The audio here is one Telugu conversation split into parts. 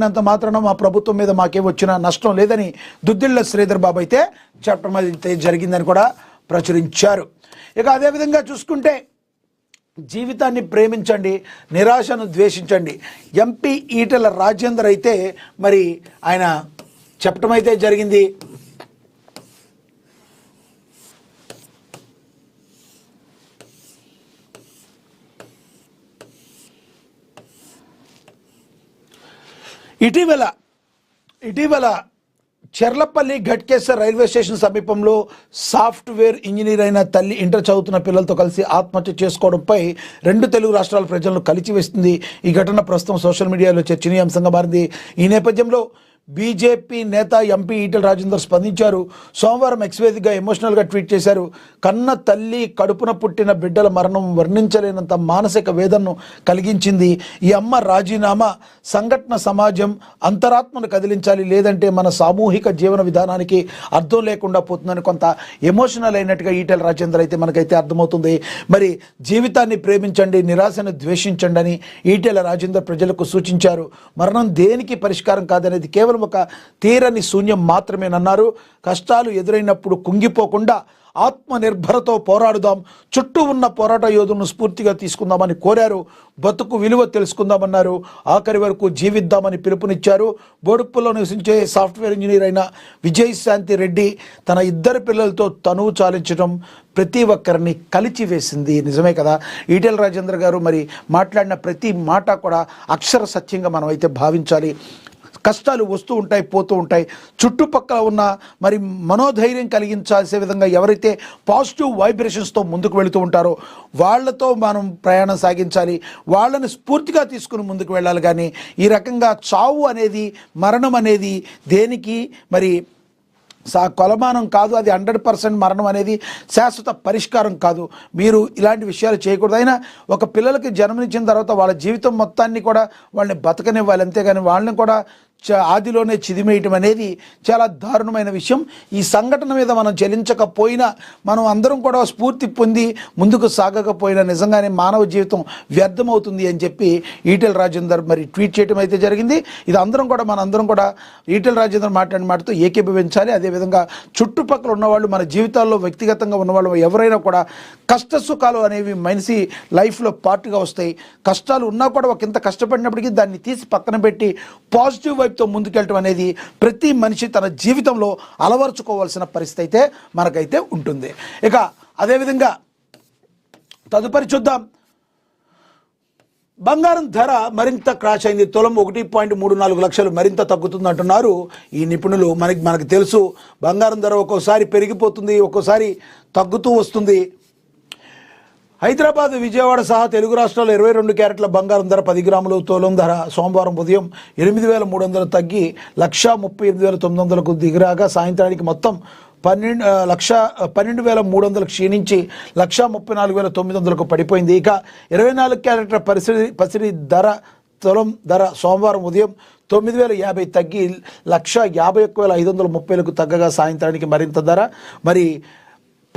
అంత మాత్రాన మా ప్రభుత్వం మీద మాకే వచ్చిన నష్టం లేదని దుద్దిళ్ల శ్రీధర్ బాబు అయితే చెప్పడం అయితే జరిగిందని కూడా ప్రచురించారు. ఇక అదేవిధంగా చూసుకుంటే జీవితాన్ని ప్రేమించండి, నిరాశను ద్వేషించండి. ఎంపీ ఈటెల రాజేందర్ అయితే మరి ఆయన చెప్పడం అయితే జరిగింది. ఇటీవల చెర్లపల్లి ఘట్కేసర్ రైల్వే స్టేషన్ సమీపంలో సాఫ్ట్వేర్ ఇంజనీర్ అయిన తల్లి ఇంటర్ చదువుతున్న పిల్లలతో కలిసి ఆత్మహత్య చేసుకోవడంపై 2 తెలుగు రాష్ట్రాల ప్రజలను కలిచివేస్తుంది. ఈ ఘటన ప్రస్తుతం సోషల్ మీడియాలో చర్చనీయాంశంగా మారింది. ఈ నేపథ్యంలో బీజేపీ నేత ఎంపీ ఈటెల రాజేందర్ స్పందించారు. సోమవారం ఎక్స్ వేదికగా ఎమోషనల్గా ట్వీట్ చేశారు. కన్న తల్లి కడుపున పుట్టిన బిడ్డల మరణం వర్ణించలేనంత మానసిక వేదనను కలిగించింది. ఈ అమ్మ రాజీనామా సంఘటన సమాజం అంతరాత్మను కదిలించాలి, లేదంటే మన సామూహిక జీవన విధానానికి అర్థం లేకుండా పోతుందని కొంత ఎమోషనల్ అయినట్టుగా ఈటెల రాజేందర్ అయితే మనకైతే అర్థమవుతుంది. మరి జీవితాన్ని ప్రేమించండి, నిరాశను ద్వేషించండి అని ఈటెల రాజేందర్ ప్రజలకు సూచించారు. మరణం దేనికి పరిష్కారం కాదనేది కేవలం ఒక తీరని శూన్యం మాత్రమేనన్నారు. కష్టాలు ఎదురైనప్పుడు కుంగిపోకుండా ఆత్మనిర్భరతో పోరాడుదాం, చుట్టూ ఉన్న పోరాట యోధులను స్ఫూర్తిగా తీసుకుందామని కోరారు. బతుకు విలువ తెలుసుకుందామన్నారు. ఆఖరి వరకు జీవిద్దామని పిలుపునిచ్చారు. బోడుప్పల్లో నివసించే సాఫ్ట్వేర్ ఇంజనీర్ అయిన విజయశాంతి రెడ్డి తన 2 పిల్లలతో తనువు చాలించడం ప్రతి ఒక్కరిని కలిచివేసింది. నిజమే కదా, ఈటెల రాజేందర్ గారు మరి మాట్లాడిన ప్రతి మాట కూడా అక్షర సత్యంగా మనం అయితే భావించాలి. కష్టాలు వస్తూ ఉంటాయి, పోతూ ఉంటాయి. చుట్టుపక్కల ఉన్న మరి మనోధైర్యం కలిగించాల్సే విధంగా ఎవరైతే పాజిటివ్ వైబ్రేషన్స్తో ముందుకు వెళుతూ ఉంటారో వాళ్లతో మనం ప్రయాణం సాగించాలి, వాళ్ళని స్ఫూర్తిగా తీసుకుని ముందుకు వెళ్ళాలి. కానీ ఈ రకంగా చావు అనేది, మరణం అనేది దేనికి మరి కొలమానం కాదు. అది 100% మరణం అనేది శాశ్వత పరిష్కారం కాదు. మీరు ఇలాంటి విషయాలు చేయకూడదు. అయినా ఒక పిల్లలకి జన్మనిచ్చిన తర్వాత వాళ్ళ జీవితం మొత్తాన్ని కూడా వాళ్ళని బతకనివ్వాలి, అంతేగాని వాళ్ళని కూడా ఆదిలోనే చిదిమేయటం అనేది చాలా దారుణమైన విషయం. ఈ సంఘటన మీద మనం చెల్లించకపోయినా, మనం అందరం కూడా స్ఫూర్తి పొంది ముందుకు సాగకపోయినా నిజంగానే మానవ జీవితం వ్యర్థమవుతుంది అని చెప్పి ఈటెల రాజేందర్ మరి ట్వీట్ చేయడం అయితే జరిగింది. ఇది మనందరం కూడా ఈటెల రాజేందర్ మాట్లాడిన మాటతో ఏకీభవించాలి. అదేవిధంగా చుట్టుపక్కల ఉన్నవాళ్ళు, మన జీవితాల్లో వ్యక్తిగతంగా ఉన్నవాళ్ళు ఎవరైనా కూడా కష్ట సుఖాలు అనేవి మనిషి లైఫ్లో పార్ట్గా వస్తాయి. కష్టాలు ఉన్నా కూడా ఒక ఇంత కష్టపడినప్పటికీ దాన్ని తీసి పక్కన పెట్టి పాజిటివ్ వైపుతో ముందుకెళ్ళటం అనేది ప్రతి మనిషి తన జీవితంలో అలవర్చుకోవాల్సిన పరిస్థితి అయితే మనకైతే ఉంటుంది. ఇక అదేవిధంగా తదుపరి చూద్దాం. బంగారం ధర మరింత క్రాష్ అయింది. తులం 1.34 లక్షలు మరింత తగ్గుతుంది అంటున్నారు ఈ నిపుణులు. మనకు తెలుసు, బంగారం ధర ఒక్కోసారి పెరిగిపోతుంది, ఒక్కోసారి తగ్గుతూ వస్తుంది. హైదరాబాద్, విజయవాడ సహా తెలుగు రాష్ట్రాల్లో 22 క్యారెట్ల బంగారం ధర 10 గ్రాములు తులం ధర సోమవారం ఉదయం 8,300 తగ్గి 138,900కు దిగిరాగా సాయంత్రానికి మొత్తం 12,300 క్షీణించి 134,900కు పడిపోయింది. ఇక 24 క్యారెట్ల పసిడి ధర తులం ధర సోమవారం ఉదయం 9,050 తగ్గి 151,530కు తగ్గగా సాయంత్రానికి మరింత ధర మరి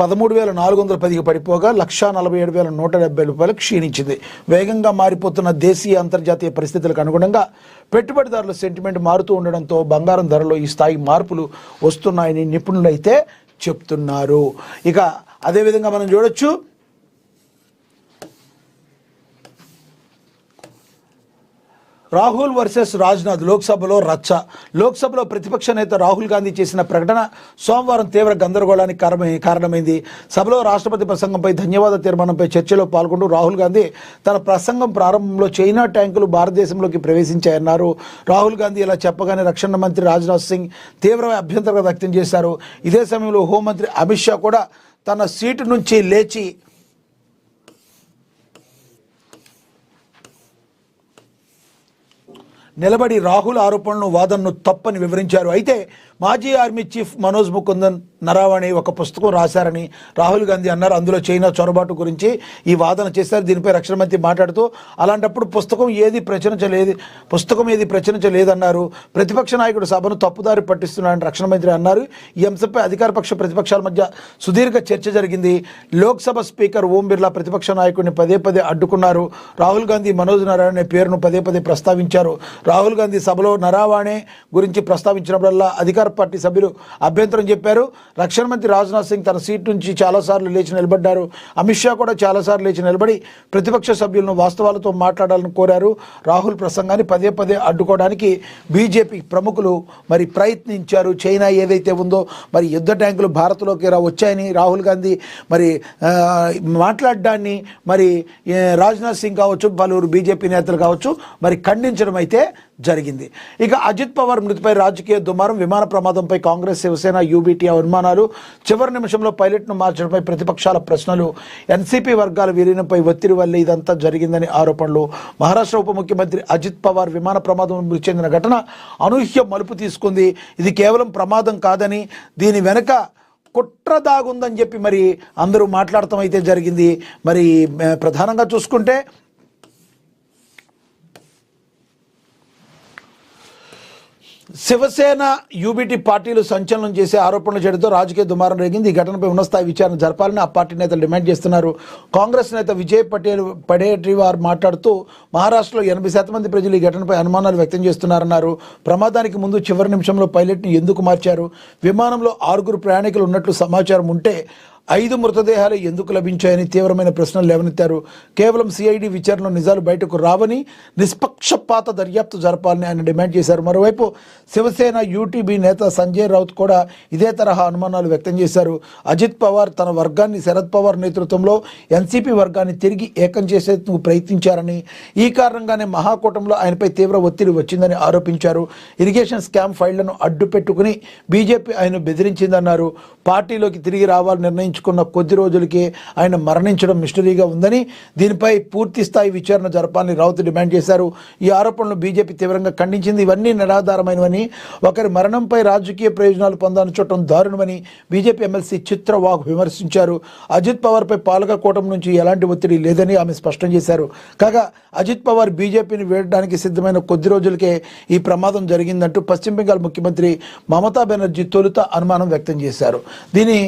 13,410కి పడిపోగా 147,170 రూపాయలు క్షీణించింది. వేగంగా మారిపోతున్న దేశీయ అంతర్జాతీయ పరిస్థితులకు అనుగుణంగా పెట్టుబడిదారుల సెంటిమెంట్ మారుతూ ఉండడంతో బంగారం ధరలో ఈ స్థాయి మార్పులు వస్తున్నాయని నిపుణులు అయితే చెప్తున్నారు. ఇక అదేవిధంగా మనం చూడొచ్చు, రాహుల్ వర్సెస్ రాజ్నాథ్ లోక్సభలో రచ్చ. లోక్సభలో ప్రతిపక్ష నేత రాహుల్ గాంధీ చేసిన ప్రకటన సోమవారం తీవ్ర గందరగోళానికి కారణమైంది. సభలో రాష్ట్రపతి ప్రసంగంపై ధన్యవాద తీర్మానంపై చర్చలో పాల్గొంటూ రాహుల్ గాంధీ తన ప్రసంగం ప్రారంభంలో చైనా ట్యాంకులు భారతదేశంలోకి ప్రవేశించాయన్నారు. రాహుల్ గాంధీ ఇలా చెప్పగానే రక్షణ మంత్రి రాజ్నాథ్ సింగ్ తీవ్ర అభ్యంతరం వ్యక్తం చేశారు. ఇదే సమయంలో హోంమంత్రి అమిత్ షా కూడా తన సీటు నుంచి లేచి నిలబడి రాహుల్ ఆరోపణలను, వాదనను తప్పని వివరించారు. అయితే మాజీ ఆర్మీ చీఫ్ మనోజ్ ముకుందన్ నరావణి ఒక పుస్తకం రాశారని రాహుల్ గాంధీ అన్నారు. అందులో చైనా చొరబాటు గురించి ఈ వాదన చేశారు. దీనిపై రక్షణ మంత్రి మాట్లాడుతూ అలాంటప్పుడు పుస్తకం ఏది ప్రచురించలేదన్నారు. ప్రతిపక్ష నాయకుడు సభను తప్పుదారి పట్టిస్తున్నారని రక్షణ మంత్రి అన్నారు. ఈ అంశంపై అధికార పక్ష ప్రతిపక్షాల మధ్య సుదీర్ఘ చర్చ జరిగింది. లోక్సభ స్పీకర్ ఓం బిర్లా ప్రతిపక్ష నాయకుడిని పదే అడ్డుకున్నారు. రాహుల్ గాంధీ మనోజ్ నరావణి పేరును పదే ప్రస్తావించారు. రాహుల్ గాంధీ సభలో నరావాణే గురించి ప్రస్తావించినప్పుడల్లా అధికార పార్టీ సభ్యులు అభ్యంతరం చెప్పారు. రక్షణ మంత్రి రాజ్నాథ్ సింగ్ తన సీటు నుంచి చాలాసార్లు లేచి నిలబడ్డారు. అమిత్ షా కూడా చాలాసార్లు లేచి నిలబడి ప్రతిపక్ష సభ్యులను వాస్తవాలతో మాట్లాడాలని కోరారు. రాహుల్ ప్రసంగాన్ని పదే పదే అడ్డుకోవడానికి బీజేపీ ప్రముఖులు మరి ప్రయత్నించారు. చైనా ఏదైతే ఉందో మరి యుద్ధ ట్యాంకులు భారత్లోకి వచ్చాయని రాహుల్ గాంధీ మరి మాట్లాడడాన్ని మరి రాజ్నాథ్ సింగ్ కావచ్చు, పలువురు బీజేపీ నేతలు కావచ్చు మరి ఖండించడం అయితే జరిగింది. ఇక అజిత్ పవార్ మృతిపై రాజకీయ దుమారం, విమాన ప్రమాదంపై కాంగ్రెస్, శివసేన, యూబీటీ అనుమానాలు, చివరి నిమిషంలో పైలట్ను మార్చడంపై ప్రతిపక్షాల ప్రశ్నలు, ఎన్సీపీ వర్గాల విలీనంపై ఒత్తిడి వల్ల ఇదంతా జరిగిందని ఆరోపణలు. మహారాష్ట్ర ఉప ముఖ్యమంత్రి అజిత్ పవార్ విమాన ప్రమాదం మృతి చెందిన ఘటన అనూహ్య మలుపు తీసుకుంది. ఇది కేవలం ప్రమాదం కాదని దీని వెనుక కుట్ర దాగుందని చెప్పి మరి అందరూ మాట్లాడటం అయితే జరిగింది. మరి ప్రధానంగా చూసుకుంటే శివసేన, యూబీటీ పార్టీలు సంచలనం చేసే ఆరోపణలు చేయడంతో రాజకీయ దుమారం రేగింది. ఈ ఘటనపై ఉన్నతస్థాయి విచారణ జరపాలని ఆ పార్టీ నేతలు డిమాండ్ చేస్తున్నారు. కాంగ్రెస్ నేత విజయ్ పడేటివార్ మాట్లాడుతూ మహారాష్ట్రలో 80% మంది ప్రజలు ఈ ఘటనపై అనుమానాలు వ్యక్తం చేస్తున్నారన్నారు. ప్రమాదానికి ముందు చివరి నిమిషంలో పైలట్ని ఎందుకు మార్చారు? విమానంలో 6 ప్రయాణికులు ఉన్నట్లు సమాచారం ఉంటే 5 మృతదేహాలు ఎందుకు లభించాయని తీవ్రమైన ప్రశ్నలు లేవనెత్తారు. కేవలం సిఐడి విచారణలో నిజాలు బయటకు రావని, నిష్పక్షపాత దర్యాప్తు జరపాలని ఆయన డిమాండ్ చేశారు. మరోవైపు శివసేన యూటీబీ నేత సంజయ్ రౌత్ కూడా ఇదే తరహా అనుమానాలు వ్యక్తం చేశారు. అజిత్ పవార్ తన వర్గాన్ని శరద్ పవార్ నేతృత్వంలో ఎన్సీపీ వర్గాన్ని తిరిగి ఏకం చేసేందుకు ప్రయత్నించారని, ఈ కారణంగానే మహాకూటంలో ఆయనపై తీవ్ర ఒత్తిడి వచ్చిందని ఆరోపించారు. ఇరిగేషన్ స్కామ్ ఫైళ్లను అడ్డు పెట్టుకుని బీజేపీ ఆయన బెదిరించిందన్నారు. పార్టీలోకి తిరిగి రావాలని నిర్ణయించుకున్న కొద్ది రోజులకే ఆయన మరణించడం మిస్టరీగా ఉందని, దీనిపై పూర్తి స్థాయి విచారణ జరపాలని రౌత్ డిమాండ్ చేశారు. ఈ ఆరోపణలు బీజేపీ తీవ్రంగా ఖండించింది. ఇవన్నీ నిరాధారమైనవని, ఒకరి మరణంపై రాజకీయ ప్రయోజనాలు పొందాలనుకోవడం దారుణమని బీజేపీ ఎమ్మెల్సీ చిత్రవాగ్ విమర్శించారు. అజిత్ పవార్పై పాలక కూటమి నుంచి ఎలాంటి ఒత్తిడి లేదని ఆమె స్పష్టం చేశారు. కాగా అజిత్ పవార్ బీజేపీని వీడడానికి సిద్ధమైన కొద్ది రోజులకే ఈ ప్రమాదం జరిగిందంటూ పశ్చిమ బెంగాల్ ముఖ్యమంత్రి మమతా బెనర్జీ తొలుత అనుమానం వ్యక్తం చేశారు. దీని